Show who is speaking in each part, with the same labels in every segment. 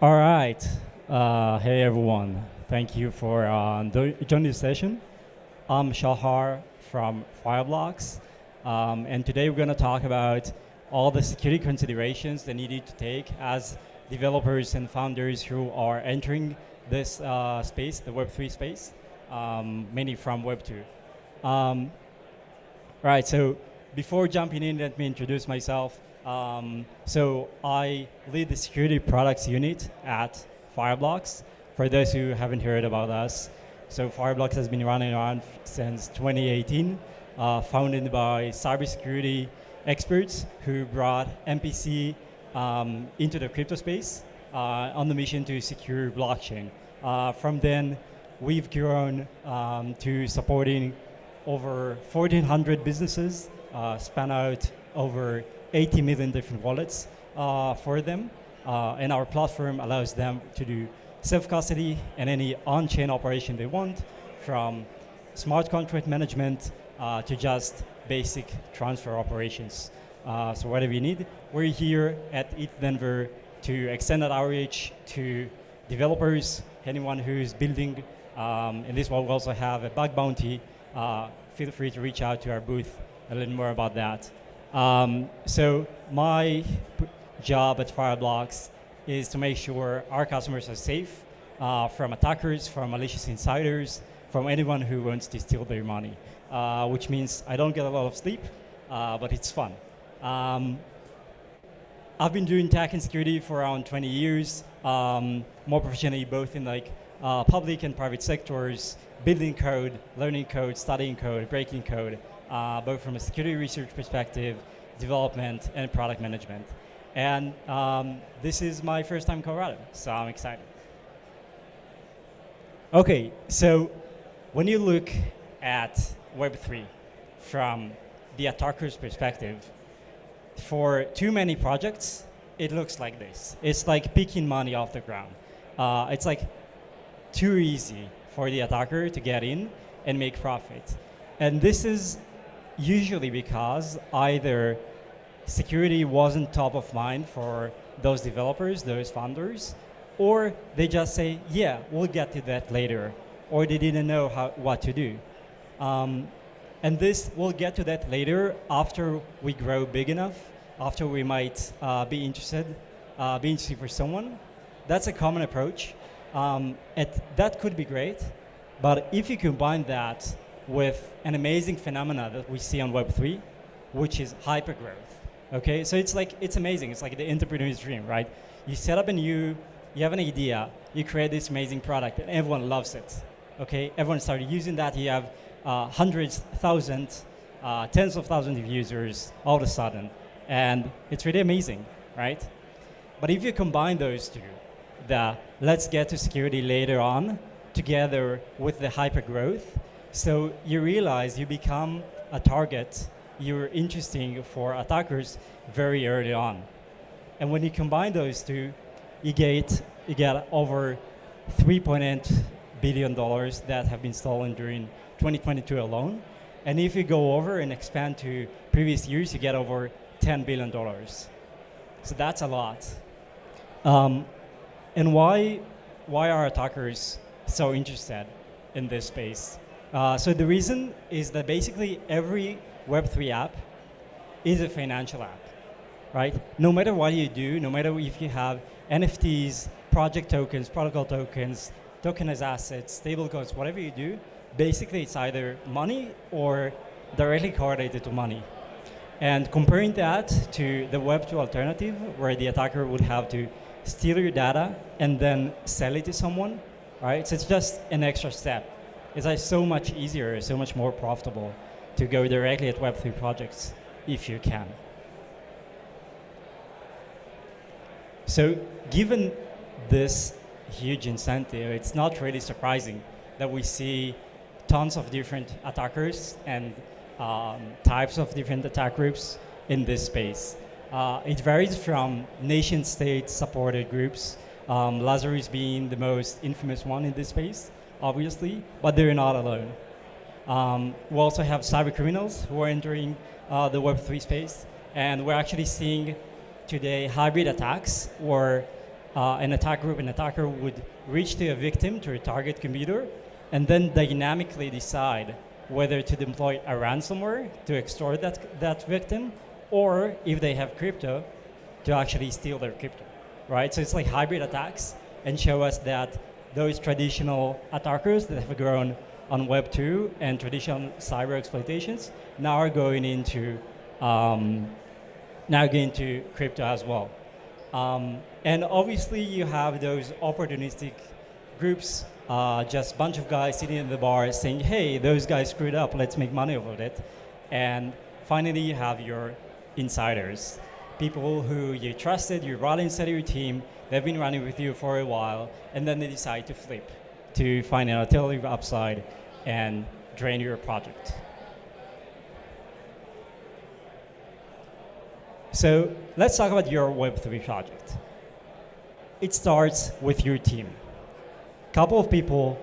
Speaker 1: All right. Hey, everyone. Thank you for joining the session. I'm Shahar from Fireblocks. And today we're going to talk about all the security considerations that needed to take as developers and founders who are entering this space, the Web3 space, mainly from Web2. Right, so before jumping in, let me introduce myself. So I lead the security products unit at Fireblocks. For those who haven't heard about us, so Fireblocks has been running around since 2018, founded by cybersecurity experts who brought MPC into the crypto space on the mission to secure blockchain. From then, we've grown to supporting over 1,400 businesses, span out over 80 million different wallets for them. And our platform allows them to do self-custody and any on-chain operation they want, from smart contract management to just basic transfer operations. So whatever you need, we're here at ETH Denver to extend that outreach to developers, anyone who's building. In this one, we also have a bug bounty. Feel free to reach out to our booth a little more about that. So my job at Fireblocks is to make sure our customers are safe from attackers, from malicious insiders, from anyone who wants to steal their money, which means I don't get a lot of sleep, but it's fun. I've been doing tech and security for around 20 years, more professionally both in public and private sectors, building code, learning code, studying code, breaking code, both from a security research perspective, development, and product management. And this is my first time in Colorado, so I'm excited. Okay, so when you look at Web3 from the attacker's perspective, for too many projects, it looks like this. It's like picking money off the ground. It's like too easy for the attacker to get in and make profit. And this is usually because either security wasn't top of mind for those developers, those founders, or they just say, yeah, we'll get to that later, or they didn't know what to do. And this, we'll get to that later after we grow big enough, after we might be interested for someone. That's a common approach. That could be great, but if you combine that with an amazing phenomena that we see on Web3, which is hypergrowth. Okay, so it's amazing. It's like the entrepreneur's dream, right? You set up you have an idea, you create this amazing product, and everyone loves it. Okay, everyone started using that. You have hundreds, thousands, tens of thousands of users all of a sudden, and it's really amazing, right? But if you combine those two, the let's get to security later on, together with the hypergrowth, so you realize you become a target, you're interesting for attackers very early on. And when you combine those two, you get over $3.8 billion that have been stolen during 2022 alone. And if you go over and expand to previous years, you get over $10 billion. So that's a lot. And why are attackers so interested in this space? So the reason is that basically every Web3 app is a financial app, right? No matter what you do, no matter if you have NFTs, project tokens, protocol tokens, tokenized assets, stablecoins, whatever you do, basically it's either money or directly correlated to money. And comparing that to the Web2 alternative, where the attacker would have to steal your data and then sell it to someone, right? So it's just an extra step. It's like so much easier, so much more profitable to go directly at Web3 projects if you can. So given this huge incentive, it's not really surprising that we see tons of different attackers and types of different attack groups in this space. It varies from nation-state supported groups, Lazarus being the most infamous one in this space, obviously, but they're not alone. We also have cyber criminals who are entering the Web3 space, and we're actually seeing today hybrid attacks where an attack group, an attacker would reach to a victim, to a target computer, and then dynamically decide whether to deploy a ransomware to extort that victim, or if they have crypto, to actually steal their crypto, right? So it's like hybrid attacks, and show us that those traditional attackers that have grown on Web2 and traditional cyber exploitations now are going into crypto as well. And obviously you have those opportunistic groups, just a bunch of guys sitting in the bar saying, hey, those guys screwed up, let's make money off of it. And finally you have your insiders, people who you trusted, you brought inside your team, they've been running with you for a while, and then they decide to flip, to find an alternative upside and drain your project. So let's talk about your Web3 project. It starts with your team. A couple of people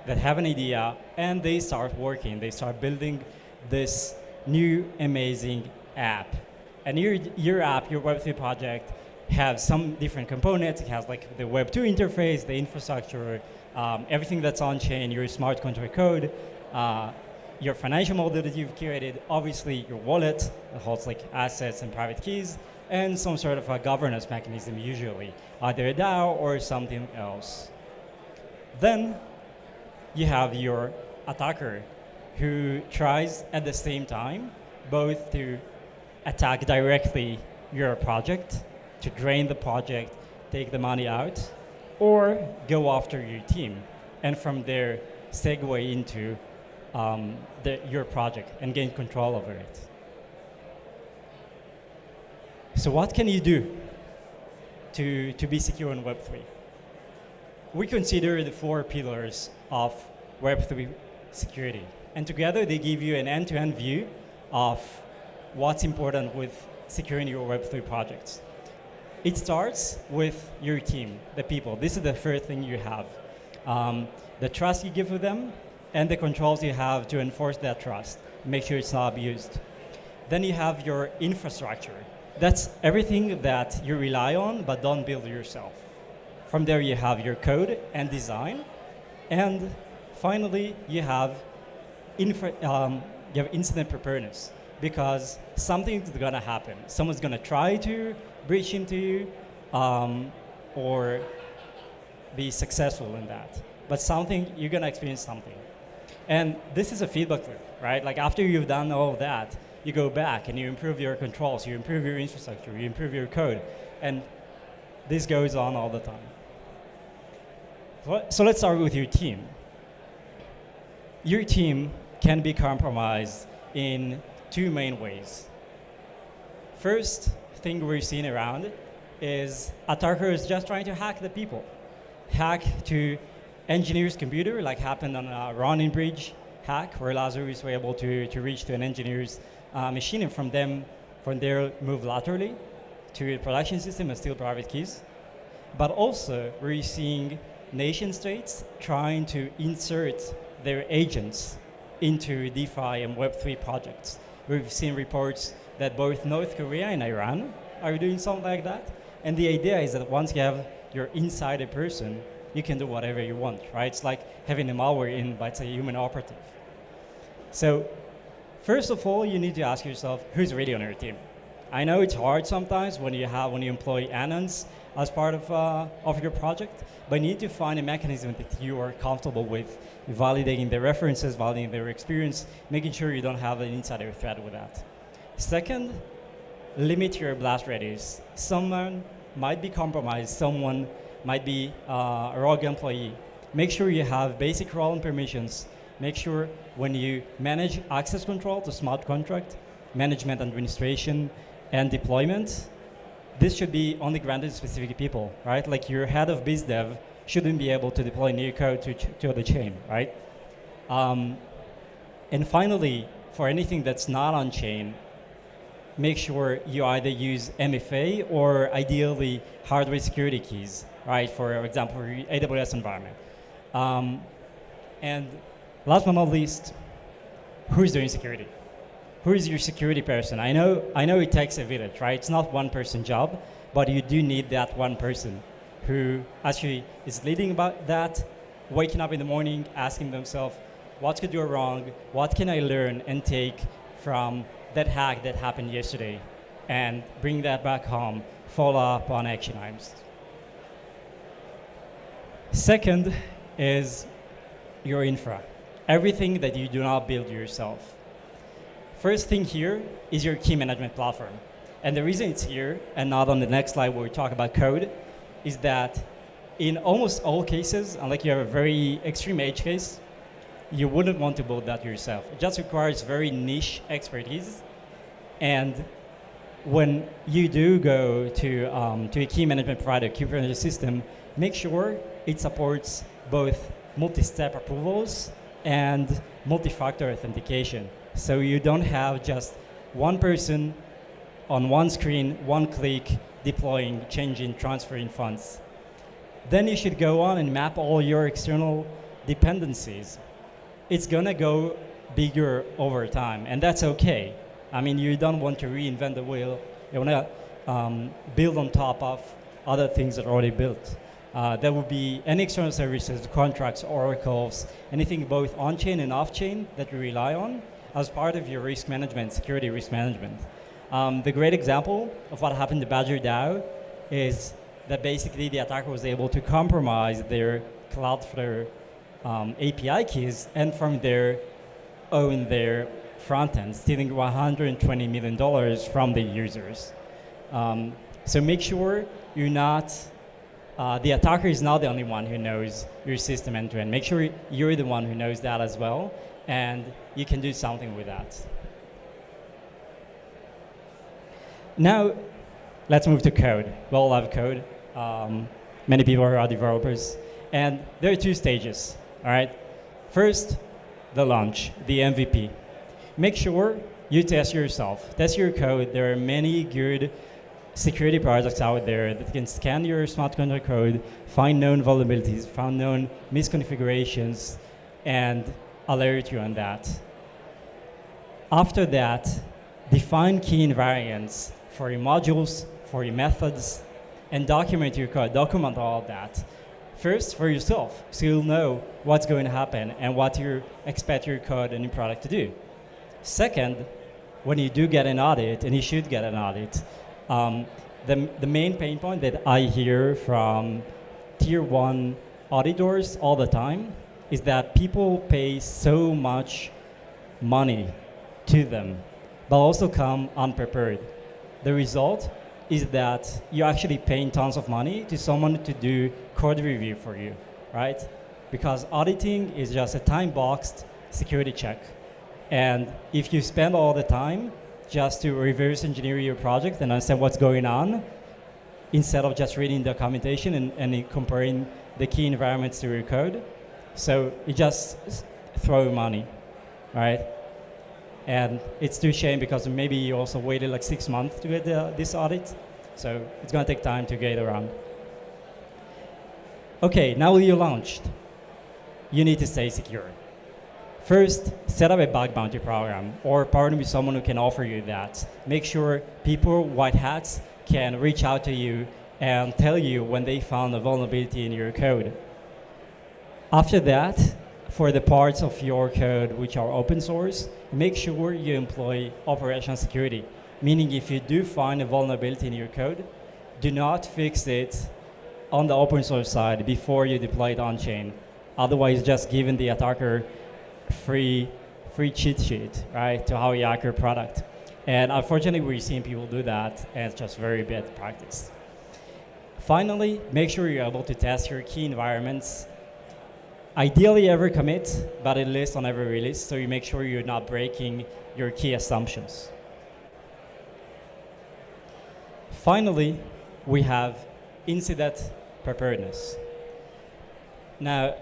Speaker 1: that have an idea and they start working, they start building this new amazing app. And your app, your Web3 project, has some different components. It has like the Web2 interface, the infrastructure, everything that's on chain, your smart contract code, your financial model that you've created, obviously your wallet that holds like assets and private keys, and some sort of a governance mechanism usually, either a DAO or something else. Then you have your attacker who tries at the same time both to attack directly your project, to drain the project, take the money out, or go after your team, and from there segue into your project and gain control over it. So what can you do to be secure on Web3? We consider the 4 pillars of Web3 security, and together they give you an end-to-end view of what's important with securing your Web3 projects. It starts with your team, the people. This is the first thing you have. The trust you give to them and the controls you have to enforce that trust. Make sure it's not abused. Then you have your infrastructure. That's everything that you rely on but don't build yourself. From there you have your code and design. And finally you have incident preparedness, because something's gonna happen. Someone's gonna try to breach into you or be successful in that. But you're gonna experience something. And this is a feedback loop, right? Like after you've done all of that, you go back and you improve your controls, you improve your infrastructure, you improve your code. And this goes on all the time. So let's start with your team. Your team can be compromised in 2 main ways. First thing we're seeing around is attackers just trying to hack the people. Hack to engineer's computer, like happened on a Ronin Bridge hack, where Lazarus were able to reach to an engineer's machine, and from there move laterally to a production system and steal private keys. But also we're seeing nation states trying to insert their agents into DeFi and Web3 projects. We've seen reports that both North Korea and Iran are doing something like that. And the idea is that once you have your insider person, you can do whatever you want, right? It's like having a malware in, but it's a human operative. So first of all, you need to ask yourself, who's really on your team? I know it's hard sometimes when you employ anons as part of your project, but you need to find a mechanism that you are comfortable with, validating their references, validating their experience, making sure you don't have an insider threat with that. Second, limit your blast radius. Someone might be compromised, someone might be a rogue employee. Make sure you have basic role and permissions. Make sure when you manage access control to smart contract, management, administration, and deployment, this should be only granted to specific people, right? Like your head of biz dev shouldn't be able to deploy new code to the chain, right? And finally, for anything that's not on chain, make sure you either use MFA or ideally hardware security keys, right? For example, your AWS environment. And last but not least, who's doing security? Who is your security person? I know it takes a village, right? It's not one person job, but you do need that one person who actually is leading about that, waking up in the morning, asking themselves, what could go wrong? What can I learn and take from that hack that happened yesterday? And bring that back home, follow up on action items. Second is your infra. Everything that you do not build yourself. First thing here is your key management platform. And the reason it's here and not on the next slide where we talk about code is that in almost all cases, unless you have a very extreme edge case, you wouldn't want to build that yourself. It just requires very niche expertise. And when you do go to a key management provider, Kubernetes system, make sure it supports both multi-step approvals and multi-factor authentication. So you don't have just one person on one screen, one click, deploying, changing, transferring funds. Then you should go on and map all your external dependencies. It's gonna go bigger over time, and that's okay. I mean, you don't want to reinvent the wheel. You wanna build on top of other things that are already built. There will be any external services, contracts, oracles, anything both on-chain and off-chain that you rely on as part of your risk management, security risk management. The great example of what happened to Badger DAO is that basically the attacker was able to compromise their Cloudflare API keys and from there own their front end, stealing $120 million from the users. So make sure you're not, the attacker is not the only one who knows your system end to end. Make sure you're the one who knows that as well, and you can do something with that. Now, let's move to code. We all love code. Many people are developers. And there are two stages, all right? First, the launch, the MVP. Make sure you test yourself, test your code. There are many good security projects out there that can scan your smart contract code, find known vulnerabilities, find known misconfigurations, and alert you on that. After that, define key invariants for your modules, for your methods, and document your code, document all of that. First, for yourself, so you'll know what's going to happen and what you expect your code and your product to do. Second, when you do get an audit, and you should get an audit, the main pain point that I hear from tier 1 auditors all the time is that people pay so much money to them, but also come unprepared. The result is that you're actually paying tons of money to someone to do code review for you, right? Because auditing is just a time-boxed security check. And if you spend all the time just to reverse engineer your project and understand what's going on, instead of just reading documentation and comparing the key environments to your code, so you just throw money, right? And it's too shame because maybe you also waited like 6 months to get this audit. So it's gonna take time to get around. Okay, now you launched. You need to stay secure. First, set up a bug bounty program or partner with someone who can offer you that. Make sure people, white hats, can reach out to you and tell you when they found a vulnerability in your code. After that, for the parts of your code which are open source, make sure you employ operational security. Meaning if you do find a vulnerability in your code, do not fix it on the open source side before you deploy it on chain. Otherwise, just giving the attacker free cheat sheet, right, to how you hack your product. And unfortunately, we're seeing people do that, and it's just very bad practice. Finally, make sure you're able to test your key environments. Ideally, every commit, but at least on every release, so you make sure you're not breaking your key assumptions. Finally, we have incident preparedness. Now,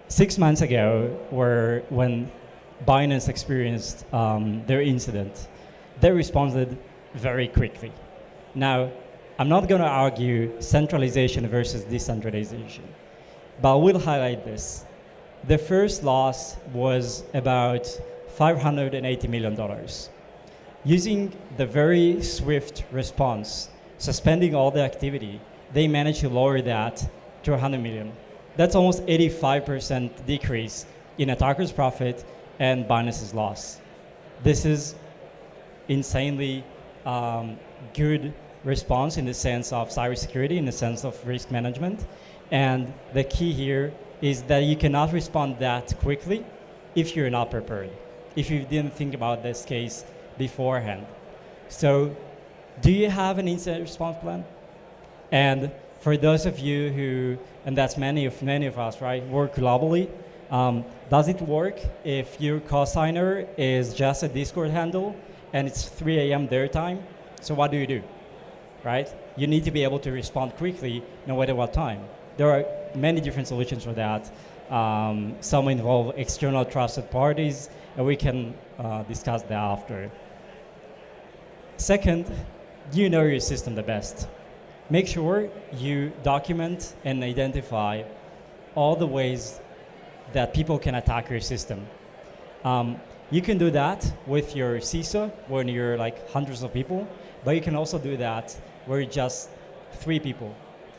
Speaker 1: 6 months ago, when Binance experienced their incident, they responded very quickly. Now, I'm not going to argue centralization versus decentralization, but I will highlight this. The first loss was about $580 million. Using the very swift response suspending all the activity, they managed to lower that to 100 million. That's almost 85% decrease in attackers' profit and Binance's loss. This is insanely good response in the sense of cybersecurity, in the sense of risk management. And the key here is that you cannot respond that quickly if you're not prepared, if you didn't think about this case beforehand. So do you have an incident response plan? And for those of you who, and that's many of us, right, work globally, does it work if your cosigner is just a Discord handle and it's 3 a.m. their time? So what do? Right? You need to be able to respond quickly no matter what time. There are many different solutions for that. Some involve external trusted parties, and we can discuss that after. Second, you know your system the best. Make sure you document and identify all the ways that people can attack your system. You can do that with your CISO when you're like hundreds of people, but you can also do that where you're just 3 people.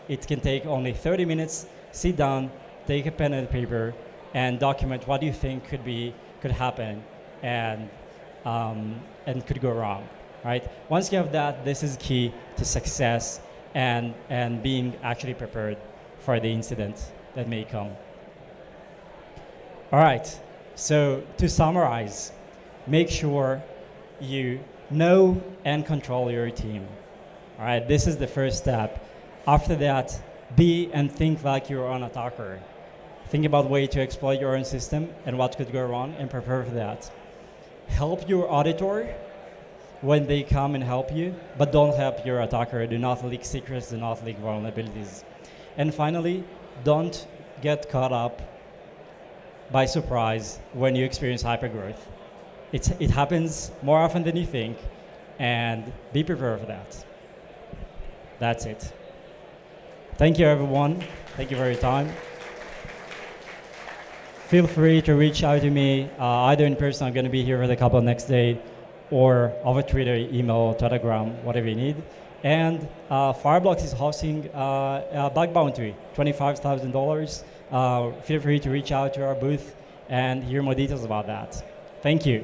Speaker 1: It can take only 30 minutes, sit down, take a pen and paper, and document what you think could happen and could go wrong, right? Once you have that, this is key to success and being actually prepared for the incident that may come. All right, so to summarize, make sure you know and control your team. All right, this is the first step. After that, be and think like your own attacker. Think about ways to exploit your own system and what could go wrong and prepare for that. Help your auditor when they come and help you, but don't help your attacker. Do not leak secrets, do not leak vulnerabilities. And finally, don't get caught up by surprise when you experience hypergrowth. It happens more often than you think, and be prepared for that. That's it. Thank you, everyone. Thank you for your time. Feel free to reach out to me, either in person, I'm going to be here for the couple next day, or over Twitter, email, Telegram, whatever you need. And Fireblocks is hosting a bug bounty, $25,000. Feel free to reach out to our booth and hear more details about that. Thank you.